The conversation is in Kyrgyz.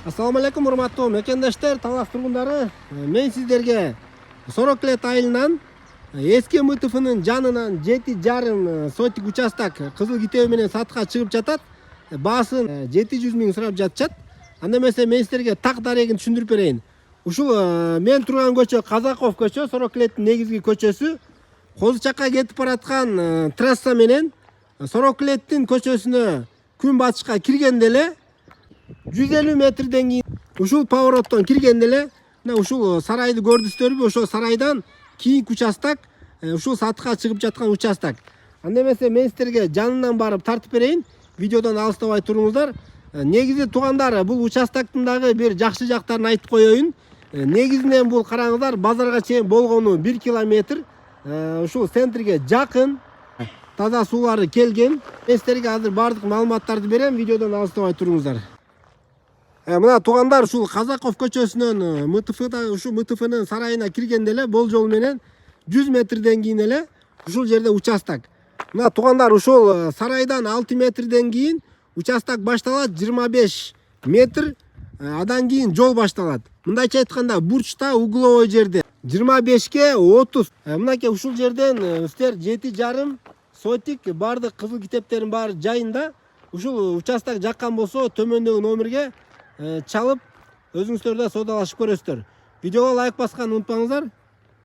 Assalamu alaikum урматтуу мекендештер, Талас тургундары. Мен сиздерге Сороклет айылынан эски МТФнын жанынан 7,5 сотик участок кызыл китеби менен сатка чыгып жатат. Баасын 700 миң сурап жатышат. Анда эмесе мен сиздерге так дарегин түшүндүрүп берейин. Ушул мен турган көчө Казаков көчө, Сороклеттин негизги көчөсү. Козу Чакка кетип бараткан трасса менен Сороклеттин көчөсүнө күн батышка киргенде эле 150 метрден кийин ушул повороттон киргенде эле мына ушул сарайды көрдүңүздөрбү? Ошол сарайдан кийинки участок ушул сатыкка чыгып жаткан участок. Анда эмесе мен сиздерге жанынан барып тартып берейин. Видеодон алыстабай туруңуздар. Негизи туугандар, бул участоктун дагы бир жакшы жактарын айтып коеюн. Негизинен бул караңыздар, базарга чейин болгону 1 километр. Ушул центрге жакын, таза суулары келген. Мен сиздерге азыр баардык маалыматтарды берем. Видеодон алыстабай туруңуздар. Мына туугандар, ушул Казаков көчөсүнөн ушул МТФнын сарайына киргенде эле болжол менен 100 метрден кийин эле ушул жерде участок. Мына туугандар, ушул сарайдан 6 метрден кийин участок башталат, 25 метр адан кийин жол башталат. Мындайча айтканда, бурчта угловой жерде 25ке 30. Мынакей ушул жерден сиздер 7,5 сотик баардык кызыл китептердин баары жайында. Ушул участок жаккан болсо төмөндөгү номерге чалып өзүңүздөр да соодалашып көрөсүздөр. Видеого лайк басканды унутпаңыздар.